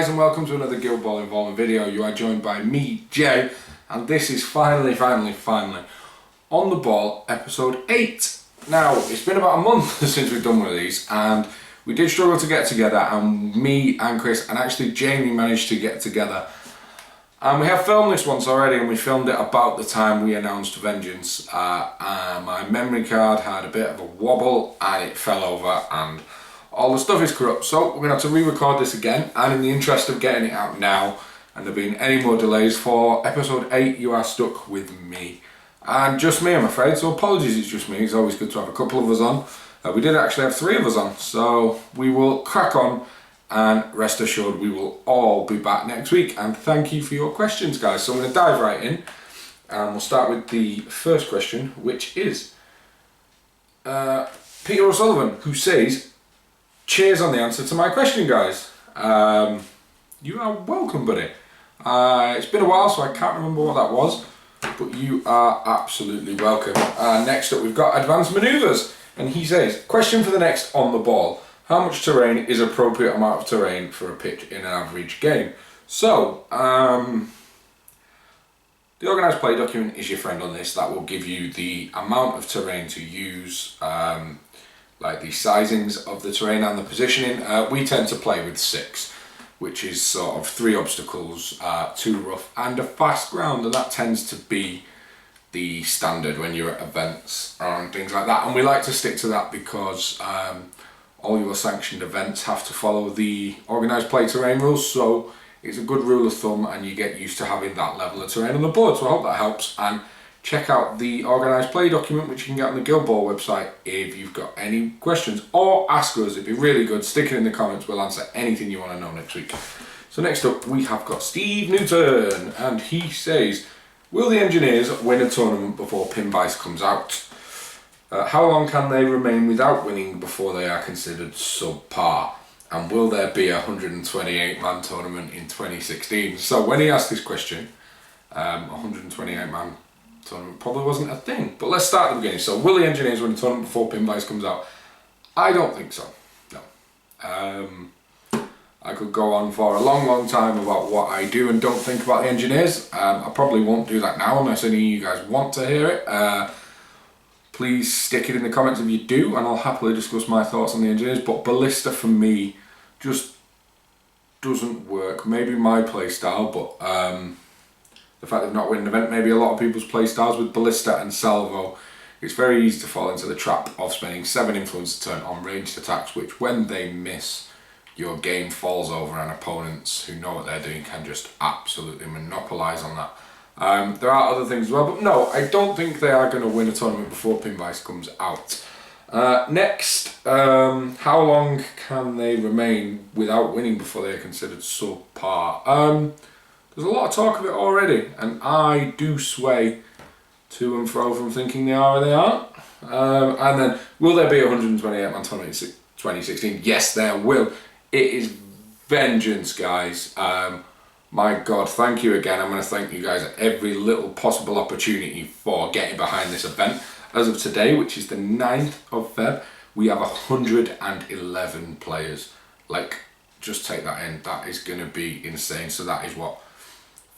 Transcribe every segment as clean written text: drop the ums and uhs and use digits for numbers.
guys, and welcome to another Guild Ball involving video. You are joined by me, Jay, and this is finally On the Ball episode 8. Now, it's been about a month since we've done one of these, and we did struggle to get together, and me and Chris and actually Jamie managed to get together. And we have filmed this once already, and we filmed it about the time we announced Vengeance. My memory card had a bit of a wobble and it fell over, and all the stuff is corrupt, so we're going to have to re-record this again. And in the interest of getting it out now, and there being any more delays for episode 8, you are stuck with me. And just me, I'm afraid, so apologies it's just me. It's always good to have a couple of us on. We did actually have 3 of us on, so we will crack on, and rest assured we will all be back next week. And thank you for your questions, guys. So I'm going to dive right in, and we'll start with the first question, which is Peter O'Sullivan, who says, cheers on the answer to my question, guys. You are welcome, buddy. It's been a while, so I can't remember what that was, but you are absolutely welcome. Next up, we've got Advanced Maneuvers, and he says, question for the next On the Ball. How much terrain is appropriate amount of terrain for a pitch in an average game? So, the organised play document is your friend on this. That will give you the amount of terrain to use, like the sizings of the terrain and the positioning. We tend to play with 6, which is sort of 3 obstacles, 2 rough and a fast ground, and that tends to be the standard when you're at events and things like that. And we like to stick to that because all your sanctioned events have to follow the organised play terrain rules, so it's a good rule of thumb and you get used to having that level of terrain on the board. So I hope that helps, and check out the organised play document, which you can get on the Guild Ball website if you've got any questions, or ask us. It'd be really good. Stick it in the comments. We'll answer anything you want to know next week. So next up, we have got Steve Newton, and he says, will the engineers win a tournament before Pinvice comes out? How long can they remain without winning before they are considered subpar? And will there be a 128-man tournament in 2016? So when he asked this question, 128-man tournament probably wasn't a thing. But let's start at the beginning. So will the engineers win a tournament before Pinvice comes out? I don't think so. No. I could go on for a long time about what I do and don't think about the engineers. I probably won't do that now unless any of you guys want to hear it. Please stick it in the comments if you do, and I'll happily discuss my thoughts on the engineers. But Ballista for me just doesn't work. Maybe my play style, but the fact they've not won an event, maybe a lot of people's play styles with Ballista and Salvo, it's very easy to fall into the trap of spending 7 influence a turn on ranged attacks, which when they miss, your game falls over, and opponents who know what they're doing can just absolutely monopolise on that. There are other things as well, but no, I don't think they are going to win a tournament before Pinvice comes out. Next, how long can they remain without winning before they are considered subpar? There's a lot of talk of it already, and I do sway to and fro from thinking they are or they aren't. And then, will there be a 128-man tournament in 2016? Yes, there will. It is Vengeance, guys. My God, thank you again. I'm going to thank you guys at every little possible opportunity for getting behind this event. As of today, which is the 9th of Feb, we have 111 players. Like, just take that in. That is going to be insane. So that is what?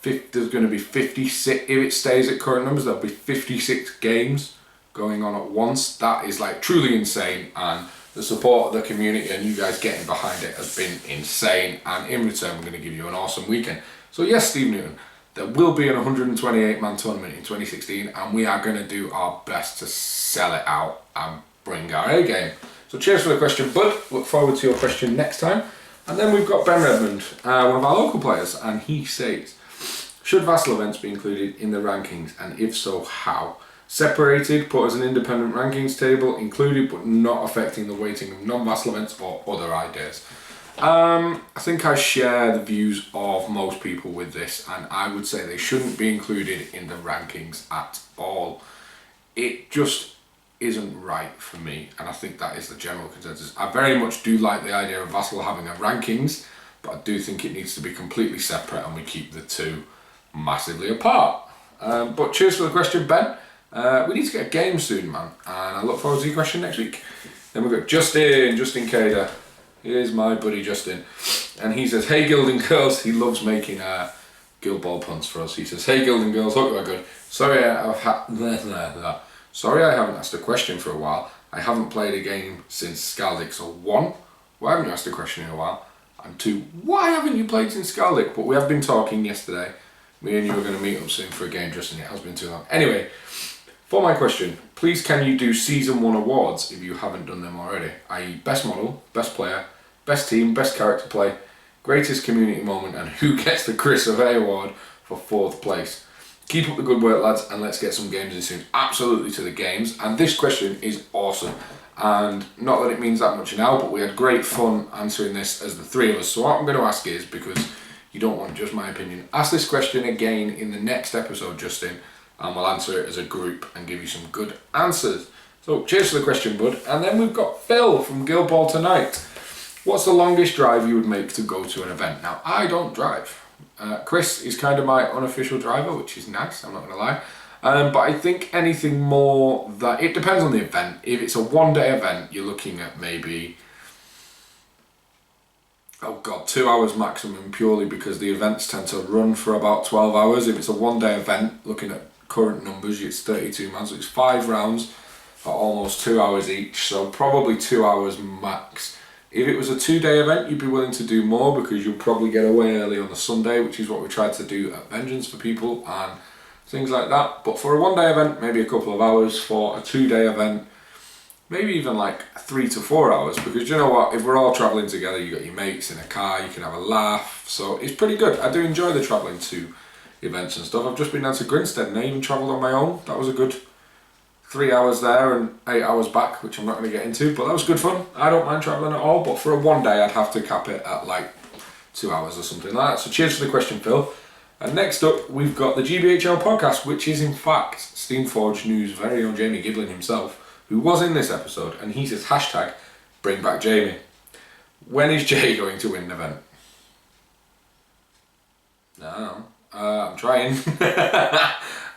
There's going to be 56, if it stays at current numbers, there'll be 56 games going on at once. That is like truly insane, and the support of the community and you guys getting behind it has been insane, and in return we're going to give you an awesome weekend. So yes, Steve Newton, there will be an 128-man tournament in 2016, and we are going to do our best to sell it out and bring our A game. So cheers for the question, bud. Look forward to your question next time. And then we've got Ben Redmond, one of our local players, and he says, should Vassal events be included in the rankings, and if so, how? Separated, put as an independent rankings table, included but not affecting the weighting of non-Vassal events, or other ideas? I think I share the views of most people with this, and I would say they shouldn't be included in the rankings at all. It just isn't right for me, and I think that is the general consensus. I very much do like the idea of Vassal having a rankings, but I do think it needs to be completely separate and we keep the two massively apart. But cheers for the question, Ben. We need to get a game soon, man, and I look forward to your question next week. Then we've got Justin Cader. Here's my buddy Justin. And he says, hey Gilding Girls. He loves making Guild Ball puns for us. He says, hey Gilding Girls, hope you're good. Sorry I haven't asked a question for a while. I haven't played a game since Skaldic. So 1, why haven't you asked a question in a while? And 2, why haven't you played since Skaldic? But we have been talking yesterday. Me and you are going to meet up soon for a game, Justin. It has been too long. Anyway, for my question, please can you do Season 1 awards if you haven't done them already? I.e. best model, best player, best team, best character play, greatest community moment, and who gets the Chris of A award for 4th place. Keep up the good work, lads, and let's get some games in soon. Absolutely to the games. And this question is awesome. And not that it means that much now, but we had great fun answering this as the 3 of us. So what I'm going to ask is, because you don't want just my opinion, ask this question again in the next episode, Justin, and we'll answer it as a group and give you some good answers. So cheers for the question, bud. And then we've got Phil from Guild Ball Tonight. What's the longest drive you would make to go to an event? Now, I don't drive. Chris is kind of my unofficial driver, which is nice, I'm not going to lie. But I think anything more that... It depends on the event. If it's a one-day event, you're looking at maybe... 2 hours maximum, purely because the events tend to run for about 12 hours. If it's a one-day event, looking at current numbers, it's 32 man, so it's 5 rounds at almost 2 hours each, so probably 2 hours max. If it was a 2-day event, you'd be willing to do more because you'll probably get away early on the Sunday, which is what we tried to do at Vengeance for people and things like that. But for a 1-day event, maybe a couple of hours. For a 2-day event, maybe even like 3 to 4 hours, because you know what, if we're all travelling together, you got your mates in a car, you can have a laugh, so it's pretty good. I do enjoy the travelling to events and stuff. I've just been down to Grinstead and I even travelled on my own. That was a good 3 hours there and 8 hours back, which I'm not going to get into, but that was good fun. I don't mind travelling at all, but for a 1-day I'd have to cap it at like 2 hours or something like that. So cheers for the question, Phil. And next up, we've got the GBHL podcast, which is in fact Steamforge News' very own Jamie Giblin himself, who was in this episode, and he says, hashtag bring back Jamie. When is Jay going to win an event? No, I'm trying.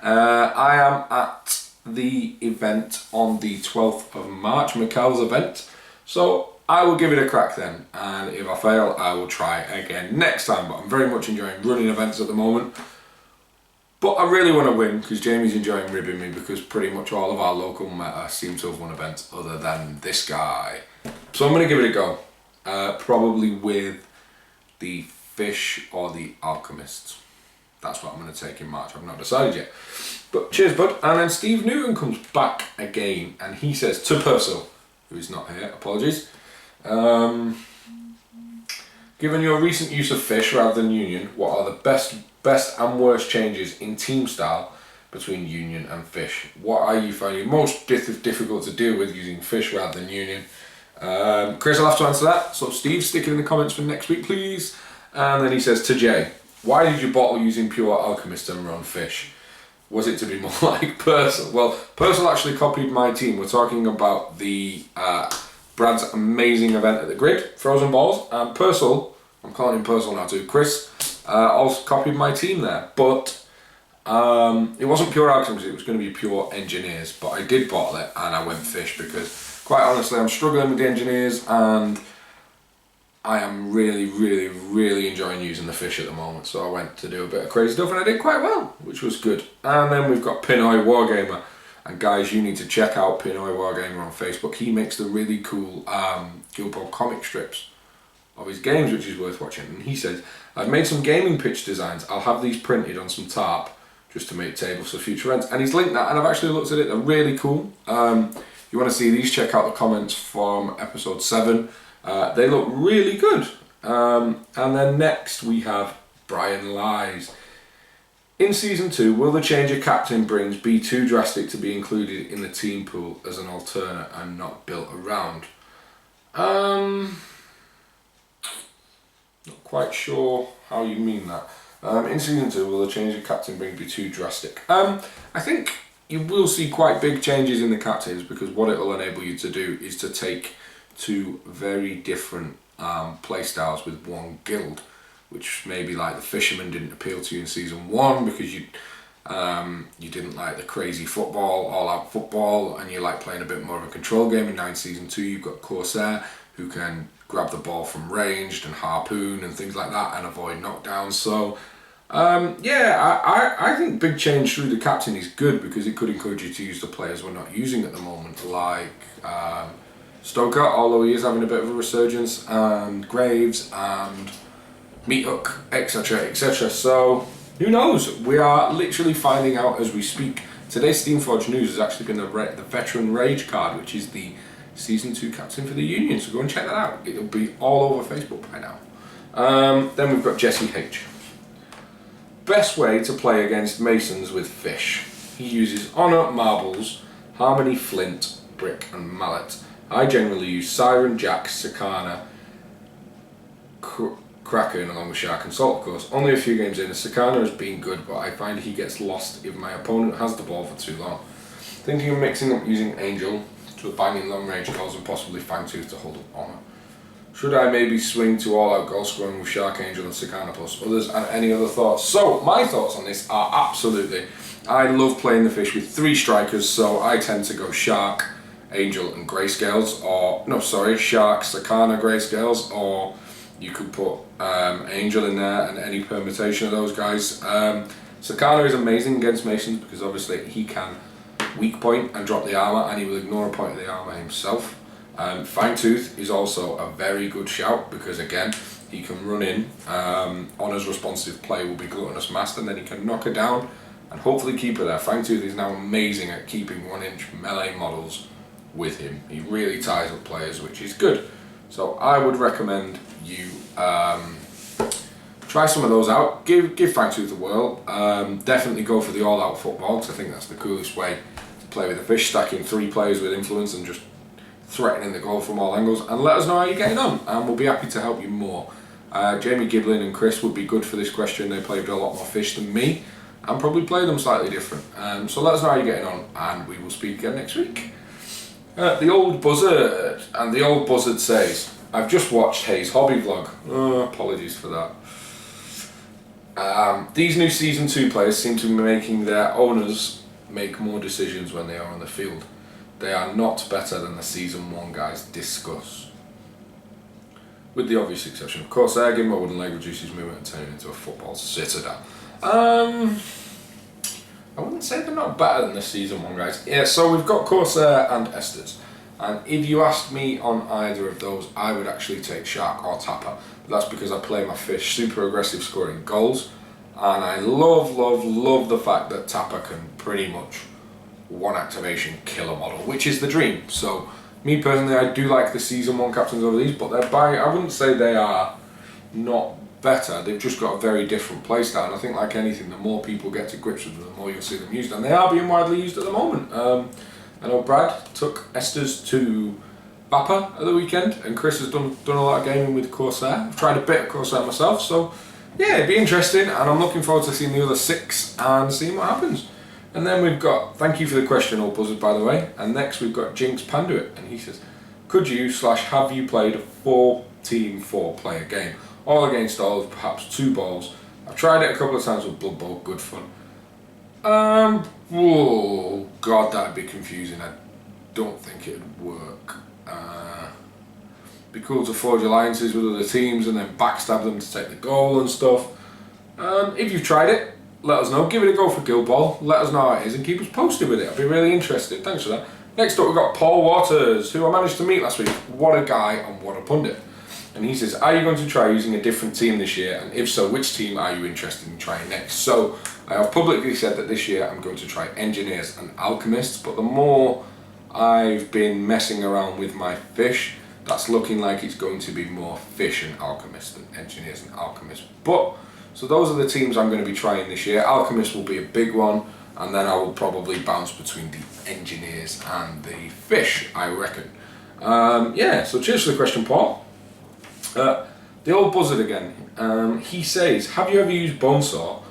I am at the event on the 12th of March, Mikkel's event, so I will give it a crack then, and if I fail, I will try again next time. But I'm very much enjoying running events at the moment. But I really want to win because Jamie's enjoying ribbing me, because pretty much all of our local meta seem to have won events other than this guy. So I'm going to give it a go. Probably with the Fish or the Alchemists. That's what I'm going to take in March. I've not decided yet. But cheers, bud. And then Steve Newton comes back again and he says to Purcell, who is not here, apologies. Given your recent use of Fish rather than Union, what are the best and worst changes in team style between Union and Fish? What are you finding most difficult to deal with using Fish rather than Union? Chris will have to answer that, so Steve, stick it in the comments for next week, please. And then he says to Jay, why did you bottle using Pure Alchemist and run Fish? Was it to be more like Purcell? Well, Purcell actually copied my team. We're talking about the Brad's amazing event at the Grid, Frozen Balls, and Purcell, I'm calling him Purcell now too, Chris, also copied my team there, but it wasn't Pure Alchemist, it was going to be Pure Engineers, but I did bottle it and I went Fish because, quite honestly, I'm struggling with the Engineers and I am really enjoying using the Fish at the moment, so I went to do a bit of crazy stuff and I did quite well, which was good. And then we've got Pinoy Wargamer, and guys, you need to check out Pinoy Wargamer on Facebook. He makes the really cool Guild Ball comic strips of his games, which is worth watching. And he says, I've made some gaming pitch designs. I'll have these printed on some tarp just to make tables for future events. And he's linked that, and I've actually looked at it. They're really cool. If you want to see these, check out the comments from episode 7. They look really good. And then next we have Brian Lies. In Season 2, will the change a captain brings be too drastic to be included in the team pool as an alternate and not built around? Not quite sure how you mean that. In Season 2, will the change of captain bring be too drastic? I think you will see quite big changes in the captains, because what it will enable you to do is to take 2 very different play styles with one guild, which maybe like the Fisherman didn't appeal to you in Season 1 because you didn't like the crazy football, all-out football, and you like playing a bit more of a control game. And now in Season 2 you've got Corsair, who can grab the ball from ranged and harpoon and things like that and avoid knockdowns. So I think big change through the captain is good because it could encourage you to use the players we're not using at the moment, like Stoker, although he is having a bit of a resurgence, and Graves and Meathook, etc., etc. So who knows? We are literally finding out as we speak. Today's Steamforged news has actually been the Veteran Rage card, which is the Season 2 captain for the Union. So go and check that out. It'll be all over Facebook by now. Then we've got Jesse H. Best way to play against Masons with Fish. He uses Honour, Marbles, Harmony, Flint, Brick and Mallet. I generally use Siren, Jack, Sakana, Kraken along with Shark and Salt, of course. Only a few games in, Sakana has been good, but I find he gets lost if my opponent has the ball for too long. Thinking of mixing up using Angel to banging long range goals and possibly Fangtooth to hold up Honour. Should I maybe swing to all-out goal scoring with Shark, Angel and Sakana plus others, and any other thoughts? So, my thoughts on this are absolutely, I love playing the Fish with 3 strikers, so I tend to go Shark, Angel and Greyscales, Shark, Sakana, Greyscales, or you could put Angel in there and any permutation of those guys. Sakana is amazing against Masons because obviously he can weak point and drop the armour, and he will ignore a point of the armour himself. Fangtooth is also a very good shout because again he can run in, Honour's responsive play will be Gluttonous Master, and then he can knock her down and hopefully keep her there. Fangtooth is now amazing at keeping 1-inch melee models with him. He really ties up players, which is good. So I would recommend you try some of those out. Give Fangtooth a whirl. Definitely go for the all-out football because I think that's the coolest way to play with the Fish, stacking 3 players with influence and just threatening the goal from all angles. And let us know how you're getting on, and we'll be happy to help you more. Jamie Giblin and Chris would be good for this question. They played a lot more Fish than me and probably play them slightly different. So let us know how you're getting on, and we will speak again next week. The Old Buzzard, and the Old Buzzard says, I've just watched Hayes' hobby vlog. Apologies for that. These new Season 2 players seem to be making their owners make more decisions when they are on the field. They are not better than the Season 1 guys discuss. With the obvious exception, of course, give him a wooden leg, reduce his movement and turn him into a football citadel. I wouldn't say they're not better than the Season 1 guys. Yeah, so we've got Corsair and Estes. And if you asked me on either of those, I would actually take Shark or Tapper. But that's because I play my Fish super aggressive scoring goals. And I love the fact that Tapper can pretty much one activation kill a model, which is the dream. So me personally, I do like the Season 1 captains over these, but I wouldn't say they are not better. They've just got a very different playstyle, and I think like anything, the more people get to grips with them, the more you'll see them used, and they are being widely used at the moment. I know Brad took Estes to Bappa at the weekend, and Chris has done a lot of gaming with Corsair. I've tried a bit of Corsair myself, so yeah, it'd be interesting, and I'm looking forward to seeing the other 6 and seeing what happens. And then we've got, thank you for the question, Old Buzzard, by the way, and next we've got Jinx Panduit, and he says, could you / have you played a 4-team 4-player game? All against all, with perhaps 2 balls. I've tried it a couple of times with Blood Bowl, good fun. Oh god, that'd be confusing. I don't think it'd work. Be cool to forge alliances with other teams and then backstab them to take the goal and stuff. If you've tried it, let us know. Give it a go for Guild Ball. Let us know how it is and keep us posted with it. I'd be really interested. Thanks for that. Next up, we've got Paul Waters, who I managed to meet last week. What a guy and what a pundit. And he says, are you going to try using a different team this year? And if so, which team are you interested in trying next? So I have publicly said that this year I'm going to try Engineers and Alchemists, but the more I've been messing around with my Fish, that's looking like it's going to be more Fish and Alchemists than Engineers and Alchemists. But, so those are the teams I'm going to be trying this year. Alchemists will be a big one, and then I will probably bounce between the Engineers and the Fish, I reckon. Yeah, so cheers for the question, Paul. The Old Buzzard again, he says, have you ever used Bonesaw?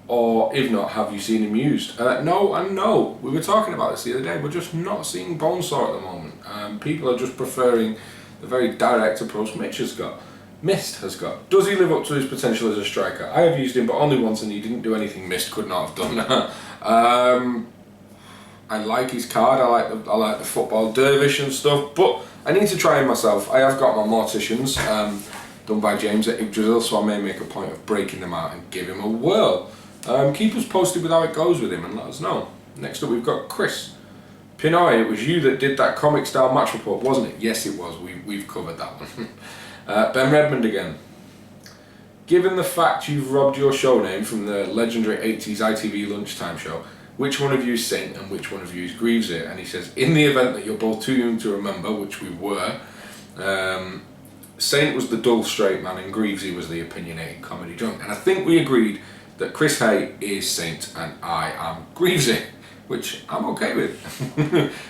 Or if not, have you seen him used? No and no. We were talking about this the other day. We're just not seeing Bonesaw at the moment. People are just preferring the very direct approach Mitch has got. Mist has got. Does he live up to his potential as a striker? I have used him, but only once, and he didn't do anything Mist could not have done. I like his card. I like the football dervish and stuff. But I need to try him myself. I have got my Morticians done by James at Yggdrasil, so I may make a point of breaking them out and give him a whirl. Keep us posted with how it goes with him and let us know. Next up, we've got Chris Pinoy. It was you that did that comic style match report, wasn't it? Yes, it was. We've covered that one. Ben Redmond again. Given the fact you've robbed your show name from the legendary 80s ITV lunchtime show, which one of you is Saint and which one of you is Greavesy? And he says, in the event that you're both too young to remember, which we were, Saint was the dull straight man and Greavesy was the opinionated comedy drunk. And I think we agreed that Chris Hay is Saint and I am Greavesy, which I'm okay with.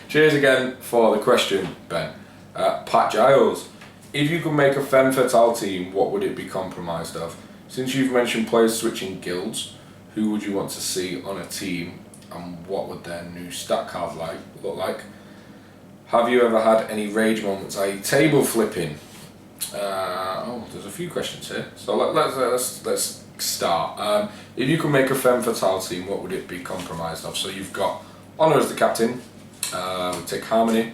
Cheers again for the question, Ben. Pat Giles. If you could make a femme fatale team, what would it be comprised of? Since you've mentioned players switching guilds, who would you want to see on a team and what would their new stat card look like? Have you ever had any rage moments, i.e. table flipping? There's a few questions here, so let's start. If you could make a femme fatale team, what would it be comprised of? So you've got Honor as the captain, we take Harmony,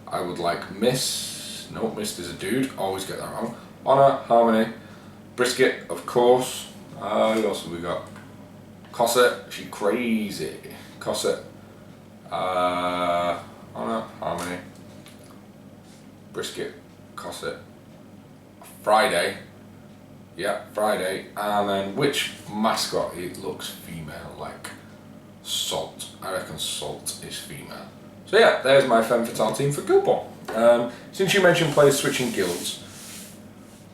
I would like Miss. No, Mist is a dude, always get that wrong. Honor, Harmony, Brisket, of course. Who else have we got? Cosset, she crazy. Cosset, Honor, Harmony, Brisket, Cosset, Friday. Yeah, Friday. And then which mascot? It looks female, like Salt. I reckon Salt is female. So yeah, there's my femme fatale team for Guild Ball. Since you mentioned players switching guilds,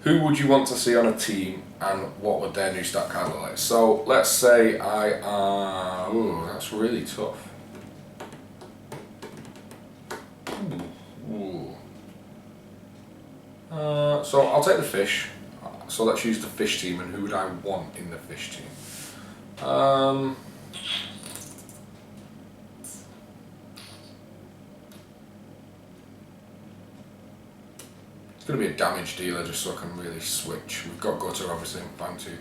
who would you want to see on a team and what would their new stat card look like? So let's say that's really tough. So I'll take the fish. So let's use the fish team, and who would I want in the fish team? It's going to be a damage dealer just so I can really switch. We've got Gutter obviously and Bantu.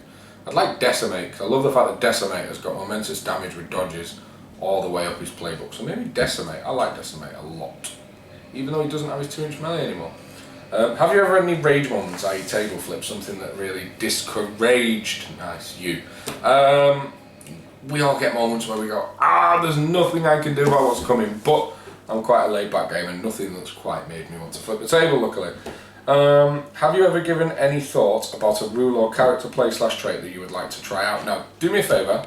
I'd like Decimate, because I love the fact that Decimate has got momentous damage with dodges all the way up his playbook. So maybe Decimate. I like Decimate a lot. Even though he doesn't have his 2-inch melee anymore. Have you ever had any rage moments, i.e. table flip, something that really discouraged? Nice, you. We all get moments where we go, there's nothing I can do about what's coming, but I'm quite a laid back gamer and nothing that's quite made me want to flip the table, luckily. Have you ever given any thought about a rule or character play / trait that you would like to try out? Now, do me a favour,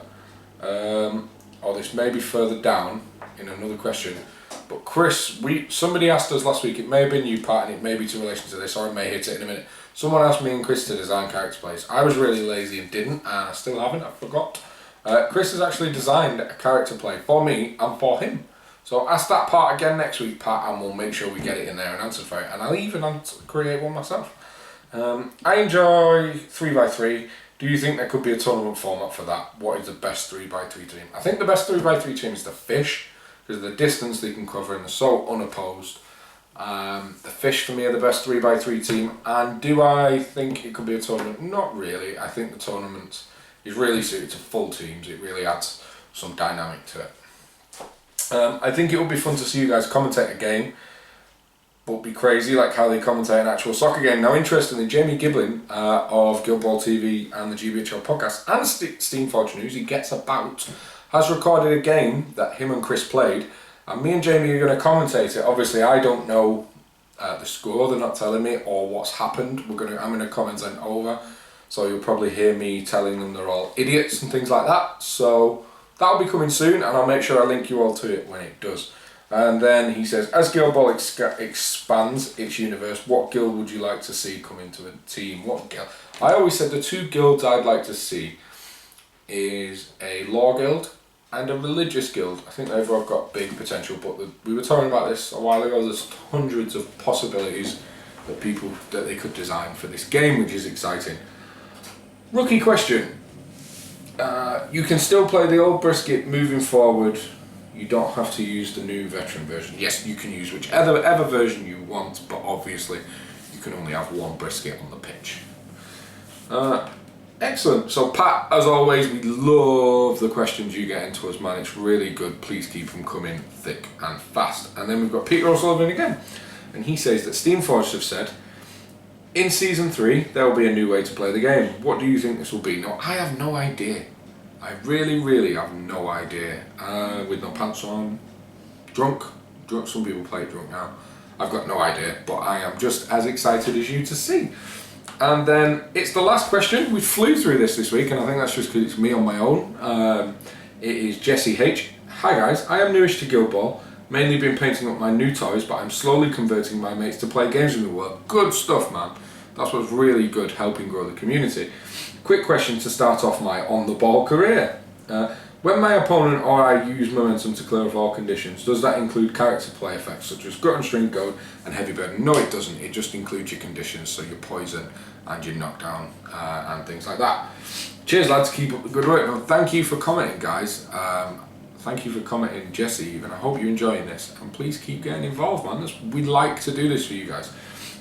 or this may be further down in another question, but Chris, somebody asked us last week, it may have been you, Pat, and it may be to relation to this, or I may hit it in a minute. Someone asked me and Chris to design character plays. I was really lazy and didn't, and I still haven't, I forgot. Chris has actually designed a character play for me and for him. So ask that part again next week, Pat, and we'll make sure we get it in there and answer for it. And I'll even create one myself. I enjoy 3x3. Do you think there could be a tournament format for that? What is the best 3x3 team? I think the best 3x3 team is the fish, because of the distance they can cover and they're so unopposed. The fish for me are the best 3x3 team. And do I think it could be a tournament? Not really. I think the tournament is really suited to full teams. It really adds some dynamic to it. I think it would be fun to see you guys commentate a game, but be crazy like how they commentate an actual soccer game. Now, interestingly, Jamie Giblin of Guild Ball TV and the GBHL podcast and Steamforge News, he gets about, has recorded a game that him and Chris played, and me and Jamie are going to commentate it. Obviously, I don't know the score; they're not telling me, or what's happened. I'm going to comment on over, so you'll probably hear me telling them they're all idiots and things like that. So that'll be coming soon, and I'll make sure I link you all to it when it does. And then he says, as Guild Ball expands its universe, what guild would you like to see come into a team? What guild? I always said the two guilds I'd like to see is a law guild and a religious guild. I think they've all got big potential, but we were talking about this a while ago. There's hundreds of possibilities that they could design for this game, which is exciting. Rookie question. You can still play the old Brisket moving forward. You don't have to use the new veteran version. Yes, you can use whichever version you want, but obviously you can only have one Brisket on the pitch. Excellent. So Pat, as always, we love the questions you get into us, man. It's really good. Please keep them coming thick and fast. And then we've got Peter O'Sullivan again. And he says that Steamforged have said, in Season 3, there will be a new way to play the game. What do you think this will be? No, I have no idea. I really have no idea. With no pants on, drunk, some people play it drunk now. I've got no idea, but I am just as excited as you to see. And then it's the last question. We flew through this week, and I think that's just because it's me on my own. It is Jesse H. Hi guys, I am newish to Guild Ball. Mainly been painting up my new toys, but I'm slowly converting my mates to play games with me work. Good stuff, man. That's what's really good, helping grow the community. Quick question to start off my on-the-ball career. When my opponent or I use momentum to clear off all conditions, does that include character play effects such as Gut and String Goad and Heavy Burden? No, it doesn't. It just includes your conditions, so your poison and your knockdown and things like that. Cheers, lads. Keep up the good work. And thank you for commenting, guys. Thank you for commenting, Jesse, even. I hope you're enjoying this. And please keep getting involved, man. We'd like to do this for you guys.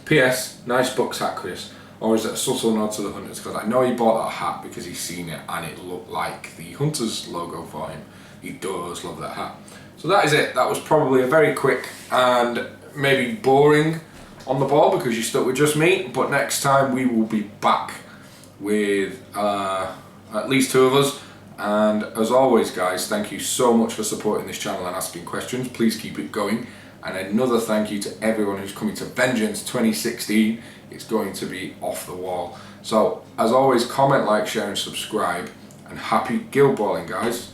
P.S. Nice Bucks hat, Chris. Or is it a subtle nod to the Hunters? Because I know he bought that hat because he's seen it and it looked like the Hunters logo for him. He does love that hat. So that is it. That was probably a very quick and maybe boring on the ball because you stuck with just me. But next time we will be back with at least 2 of us. And as always, guys, thank you so much for supporting this channel and asking questions. Please keep it going. And another thank you to everyone who's coming to Vengeance 2016. It's going to be off the wall. So, as always, comment, like, share and subscribe. And happy guild balling, guys.